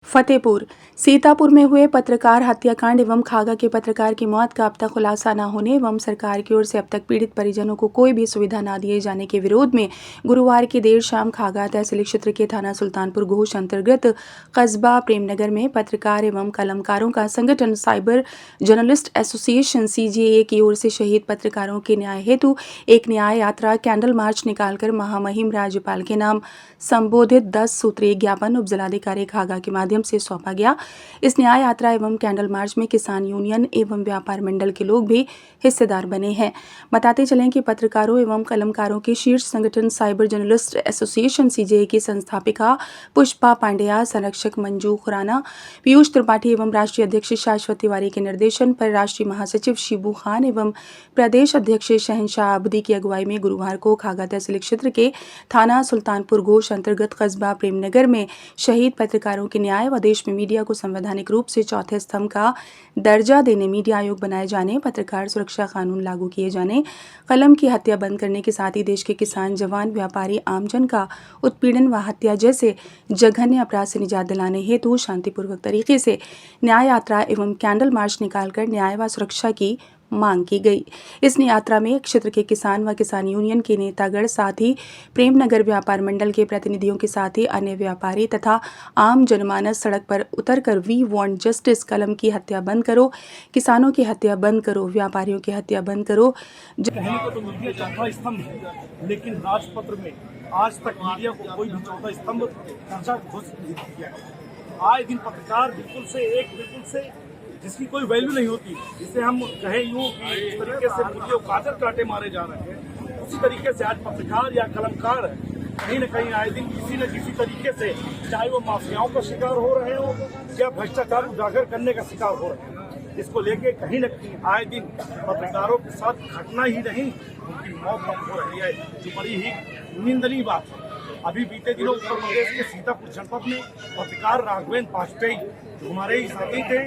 फतेहपुर सीतापुर में हुए पत्रकार हत्याकांड एवं खागा के पत्रकार की मौत का अब तक खुलासा न होने एवं सरकार की ओर से अब तक पीड़ित परिजनों को कोई भी सुविधा न दिए जाने के विरोध में गुरुवार की देर शाम खागा तहसील क्षेत्र के थाना सुल्तानपुर घोष अंतर्गत कस्बा प्रेमनगर में पत्रकार एवं कलमकारों का संगठन साइबर जर्नलिस्ट एसोसिएशन सीजेए की ओर से शहीद पत्रकारों के न्याय हेतु एक न्याय यात्रा कैंडल मार्च निकालकर महामहिम राज्यपाल के नाम संबोधित 10 सूत्रीय ज्ञापन उप जिलाधिकारी खागा के माध्यम से सौंपा गया। इस न्याय यात्रा एवं कैंडल मार्च में किसान यूनियन एवं व्यापार मंडल के लोग भी हिस्सेदार बने हैं। बताते चलें कि पत्रकारों एवं कलमकारों के शीर्ष संगठन साइबर जर्नलिस्ट एसोसिएशन सीजेए की संस्थापिका पुष्पा पांड्या, संरक्षक मंजू खुराना, पीयूष त्रिपाठी एवं राष्ट्रीय अध्यक्ष शाश्वत तिवारी के निर्देशन पर राष्ट्रीय महासचिव शिबू खान एवं प्रदेश अध्यक्ष शहनशाह अब्दी की अगुवाई में गुरुवार को खागा तहसील क्षेत्र के थाना सुल्तानपुर घोष अंतर्गत कस्बा प्रेमनगर में शहीद पत्रकारों के न्याय व देश में मीडिया को संवैधानिक रूप से चौथे स्तंभ का दर्जा देने, मीडिया आयोग बनाए जाने, पत्रकार सुरक्षा कानून लागू किए जाने, कलम की हत्या बंद करने के साथ ही देश के किसान, जवान, व्यापारी, आमजन का उत्पीड़न व हत्या जैसे जघन्य अपराध से निजात दिलाने हेतु शांतिपूर्वक तरीके से न्याय यात्रा एवं कैंडल मार्च निकालकर न्याय व सुरक्षा की मांग की गई। इस यात्रा में क्षेत्र के किसान व किसान यूनियन के नेतागण, साथ ही प्रेमनगर व्यापार मंडल के प्रतिनिधियों के साथ ही अन्य व्यापारी तथा आम जनमानस सड़क पर उतरकर वी वांट जस्टिस, कलम की हत्या बंद करो, किसानों की हत्या बंद करो, व्यापारियों की हत्या बंद करो। कहने को तो मीडिया चौथा स्तंभ है, लेकिन राजपत्र में आज तक मीडिया को कोई भी चौथा स्तंभ दर्जा घोषित नहीं किया गया। आए दिन पत्रकार बिल्कुल से जिसकी कोई वैल्यू नहीं होती, जिसे हम कहें यूँ कि इस तरीके से मुर्गे काजर काटे मारे जा रहे हैं, उसी तरीके से आज पत्रकार या कलमकार कहीं न कहीं आए दिन किसी न किसी तरीके से, चाहे वो माफियाओं का शिकार हो रहे हो या भ्रष्टाचार उजागर करने का शिकार हो रहे हैं। इसको लेके कहीं न कहीं आए दिन पत्रकारों के साथ घटना ही नहीं, उनकी मौत हो रही है, जो बड़ी ही निंदनीय बात है। अभी बीते दिनों उत्तर प्रदेश के सीतापुर जनपद में पत्रकार राघवेंद्र वाजपेयी, जो हमारे ही साथी थे,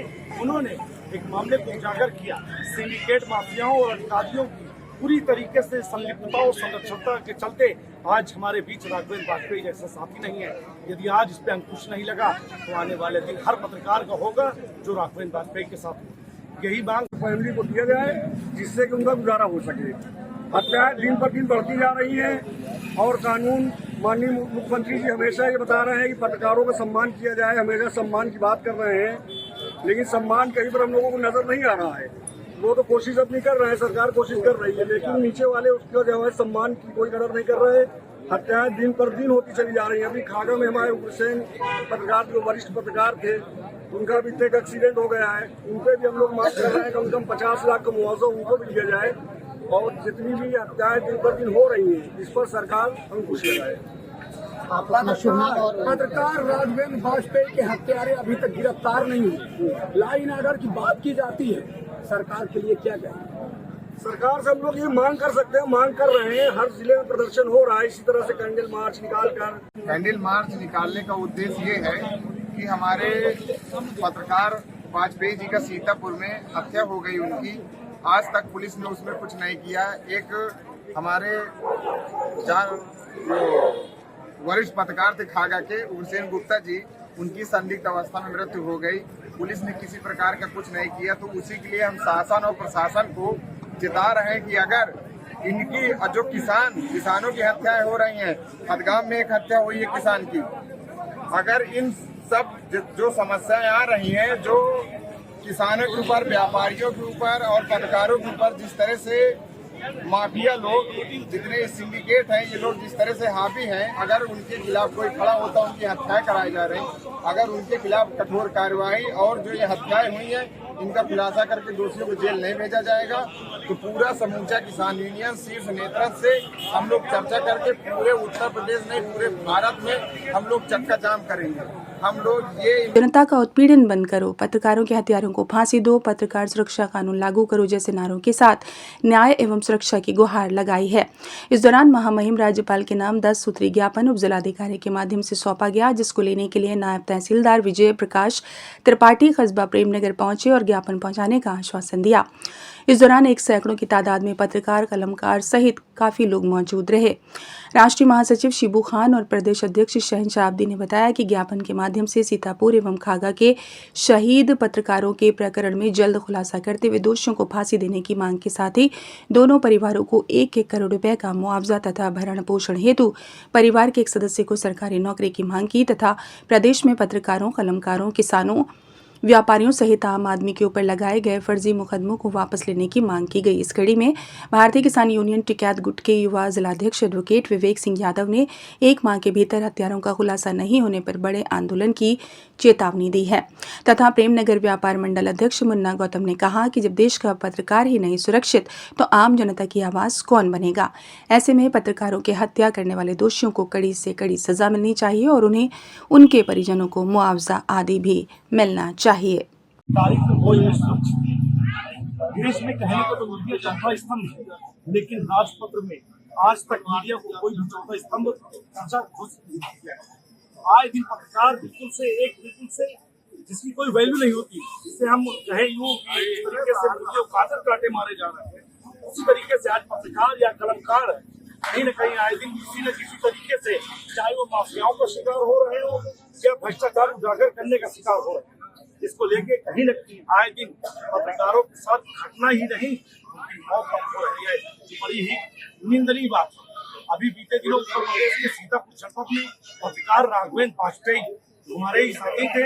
उन्होंने एक मामले को उजागर किया। सिंडिकेट माफियाओं और अधिकारियों की पूरी तरीके से संलिप्तता और संरक्षणता के चलते आज हमारे बीच राघवेंद्र वाजपेयी जैसा साथी नहीं है। यदि आज इस पे अंकुश नहीं लगा तो आने वाले दिन हर पत्रकार का होगा जो राघवेंद्र वाजपेयी के साथ। यही मांग फैमिली को दिया जाए जिससे कि उनका गुजारा हो सके। हत्याएं दिन पर दिन बढ़ती जा रही हैं और कानून, माननीय मुख्यमंत्री जी हमेशा ये बता रहे हैं कि पत्रकारों का सम्मान किया जाए, हमेशा सम्मान की बात कर रहे हैं, लेकिन सम्मान कहीं पर हम लोगों को नजर नहीं आ रहा है। वो तो कोशिश अपनी कर रहे हैं, सरकार कोशिश कर रही है, लेकिन नीचे वाले उसका जो है सम्मान की कोई कदर नहीं कर रहे। हत्याएं दिन पर दिन होती चली जा रही हैं। अभी खागा में हमारे हुसैन पत्रकार, जो वरिष्ठ पत्रकार थे, उनका भी एक एक्सीडेंट हो गया है। उन पर भी हम लोग मांग कर रहे हैं कम से कम 50 लाख का मुआवजा उनको भी दिया जाए। और जितनी भी हत्याएं दिन पर दिन हो रही हैं, इस पर सरकार अंकुश लगाए। पत्रकार राघवेंद्र वाजपेयी के हत्यारे अभी तक गिरफ्तार नहीं हुए। लॉ एंड ऑर्डर की बात की जाती है, सरकार के लिए क्या कहें? सरकार से हम लोग ये मांग कर सकते हैं, मांग कर रहे हैं। हर जिले में प्रदर्शन हो रहा है, इसी तरह से कैंडल मार्च कैंडल मार्च निकालने का उद्देश्य ये है कि हमारे पत्रकार वाजपेयी जी का सीतापुर में हत्या हो गई उनकी। आज तक पुलिस ने उसमें कुछ नहीं किया। एक हमारे वरिष्ठ पत्रकार थे खागा के, हुसैन गुप्ता जी, उनकी संदिग्ध अवस्था में मृत्यु हो गई। पुलिस ने किसी प्रकार का कुछ नहीं किया। तो उसी के लिए हम शासन और प्रशासन को चिता रहे हैं कि अगर इनकी जो किसानों की हत्याएं हो रही हैं, हदगाम में एक हत्या हुई है किसान की, अगर इन सब जो समस्याएं आ रही हैं, जो किसानों के ऊपर, व्यापारियों के ऊपर और पत्रकारों के ऊपर जिस तरह से माफिया लोग, जितने सिंडिकेट हैं, ये लोग जिस तरह से हावी हैं, अगर उनके खिलाफ कोई खड़ा होता, उनकी हत्याएं कराई जा रही, अगर उनके खिलाफ कठोर कार्रवाई और जो ये हत्याएं हुई हैं इनका खुलासा करके दोषियों को जेल नहीं भेजा जाएगा तो पूरा समूचा किसान यूनियन शीर्ष नेतृत्व से हम लोग चर्चा करके पूरे उत्तर प्रदेश में, पूरे भारत में हम लोग चक्का जाम करेंगे। हम लोग ये जनता का उत्पीड़न बंद करो, पत्रकारों के हत्यारों को फांसी दो, पत्रकार सुरक्षा कानून लागू करो जैसे नारों के साथ न्याय एवं सुरक्षा की गुहार लगाई है। इस दौरान महामहिम राज्यपाल के नाम 10 सूत्री ज्ञापन उप जिलाधिकारी के माध्यम से सौंपा गया, जिसको लेने के लिए नायब तहसीलदार विजय प्रकाश त्रिपाठी कस्बा प्रेमनगर पहुंचे और ज्ञापन पहुंचाने का आश्वासन दिया। इस दौरान 1 सैकड़ों की तादाद में पत्रकार, कलमकार सहित काफी लोग मौजूद रहे। राष्ट्रीय महासचिव शिबू खान और प्रदेश अध्यक्ष शहनशाह अब्दी ने बताया कि ज्ञापन के माध्यम से सीतापुर एवं खागा के शहीद पत्रकारों के प्रकरण में जल्द खुलासा करते हुए दोषियों को फांसी देने की मांग के साथ ही दोनों परिवारों को 1-1 करोड़ रुपए का मुआवजा तथा भरण पोषण हेतु परिवार के एक सदस्य को सरकारी नौकरी की मांग की तथा प्रदेश में पत्रकारों, कलमकारों, किसानों, व्यापारियों सहित आम आदमी के ऊपर लगाए गए फर्जी मुकदमों को वापस लेने की मांग की गई। इस कड़ी में भारतीय किसान यूनियन टिकैत गुट के युवा जिलाध्यक्ष एडवोकेट विवेक सिंह यादव ने 1 माह के भीतर हत्यारों का खुलासा नहीं होने पर बड़े आंदोलन की चेतावनी दी है तथा प्रेमनगर व्यापार मंडल अध्यक्ष मुन्ना गौतम ने कहा कि जब देश का पत्रकार ही नहीं सुरक्षित तो आम जनता की आवाज कौन बनेगा। ऐसे में पत्रकारों की हत्या करने वाले दोषियों को कड़ी से कड़ी सजा मिलनी चाहिए और उन्हें उनके परिजनों को मुआवजा आदि भी मिलना चाहिए। तारीख में कोई नहीं सुरक्षित। देश में कहने को तो मीडिया चौथा स्तंभ है, लेकिन राजपत्र में आज तक मीडिया को कोई भी चौथा स्तंभ दर्जा घोषित नहीं किया है। आए दिन पत्रकार बिल्कुल से जिसकी कोई वैल्यू नहीं होती, जिससे हम कहे यूं इस तरीके से मुर्गियों कातर काटे मारे जा रहे हैं, उसी तरीके से आज पत्रकार या कलमकार कहीं न कहीं आए दिन किसी न किसी तरीके से, चाहे वो माफियाओं का शिकार हो रहे हो या भ्रष्टाचार उजागर करने का शिकार हो रहे हैं। इसको लेके कहीं न कहीं आए दिन पत्रकारों के साथ घटना ही नहीं उनकी मौत हो रही है, जो बड़ी ही निंदनीय बात है। अभी बीते दिनों उत्तर प्रदेश के सीतापुर जनपद में पत्रकार राघवेंद्र वाजपेयी हमारे ही साथी थे,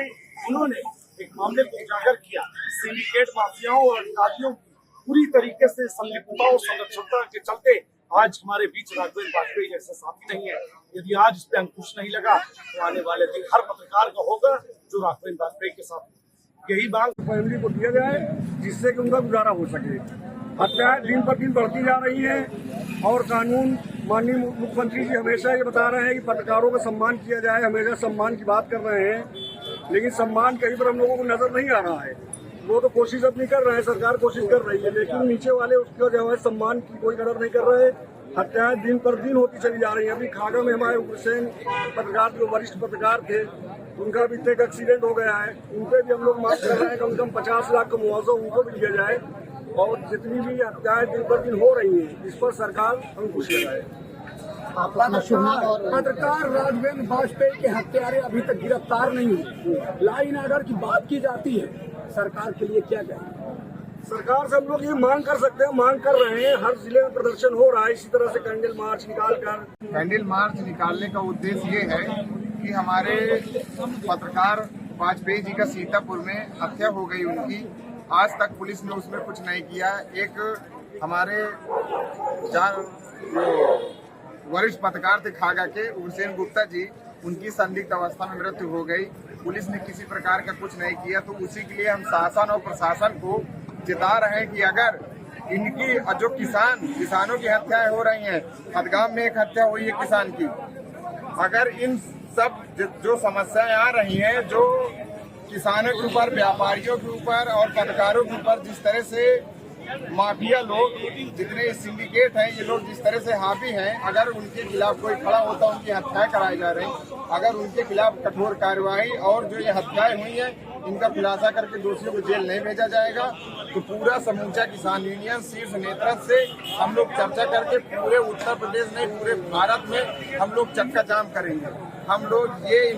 उन्होंने एक मामले को उजागर किया। सिंडिकेट माफियाओं और अधिकारियों की पूरी तरीके से संलिप्तता और संरक्षणता के चलते आज हमारे बीच राघवेंद्र वाजपेयी जैसे साथी नहीं है। यदि आज इस पे अंकुश नहीं लगा तो आने वाले दिन हर पत्रकार का होगा जो राघवेंद्र वाजपेयी के साथ। यही बात फैमिली को दिया जाए जिससे कि उनका गुजारा हो सके। हत्याएं दिन पर दिन बढ़ती जा रही हैं और कानून माननीय मुख्यमंत्री जी हमेशा ये बता रहे हैं कि पत्रकारों का सम्मान किया जाए, हमेशा सम्मान की बात कर रहे हैं, लेकिन सम्मान कहीं पर हम लोगों को नजर नहीं आ रहा है। वो तो कोशिश अपनी कर रहे हैं, सरकार कोशिश कर रही है, लेकिन नीचे वाले उसका जो है सम्मान की कोई कदर नहीं कर रहे। हत्याएं दिन पर दिन होती चली जा रही हैं। अभी खागा में हमारे हुसैन पत्रकार जो वरिष्ठ पत्रकार थे, उनका भी एक एक्सीडेंट हो गया है, उनपे भी हम लोग मांग कर रहे हैं कम से कम 50 लाख का मुआवजा उनको भी दिया जाए। और जितनी भी हत्याएं दिन पर दिन हो रही हैं, इस पर सरकार अंकुश लगाए। पत्रकार राघवेंद्र वाजपेयी के हत्यारे अभी तक गिरफ्तार नहीं हुए। लाइन ऑर्डर की बात की जाती है, सरकार के लिए क्या कहें? सरकार से हम लोग ये मांग कर सकते हैं, मांग कर रहे हैं। हर जिले में प्रदर्शन हो रहा है, इसी तरह से कैंडल मार्च कैंडल मार्च निकालने का उद्देश्य ये है कि हमारे पत्रकार वाजपेयी जी का सीतापुर में हत्या हो गई उनकी। आज तक पुलिस ने उसमें कुछ नहीं किया। एक हमारे वरिष्ठ पत्रकार थे खागा के हुसैन गुप्ता जी, उनकी संदिग्ध अवस्था में मृत्यु हो गई। पुलिस ने किसी प्रकार का कुछ नहीं किया, तो उसी के लिए हम शासन और प्रशासन को चेता रहे हैं कि अगर इनकी जो किसानों की हत्याएं हो रही हैं, हदगाम में एक हत्या हुई है किसान की, अगर इन सब जो समस्याएं आ रही हैं, जो किसानों के ऊपर, व्यापारियों के ऊपर और पत्रकारों के ऊपर जिस तरह से माफिया लोग, जितने सिंडिकेट हैं, ये लोग जिस तरह से हावी हैं, अगर उनके खिलाफ कोई खड़ा होता, उनकी हत्याएं कराई जा रही, अगर उनके खिलाफ कठोर कार्रवाई और जो ये हत्याएं हुई हैं इनका खुलासा करके दोषियों को जेल नहीं भेजा जाएगा, तो पूरा समूचा किसान यूनियन शीर्ष नेतृत्व से हम लोग चर्चा करके पूरे उत्तर प्रदेश नहीं, पूरे भारत में हम लोग चक्का जाम करेंगे। हम लोग ये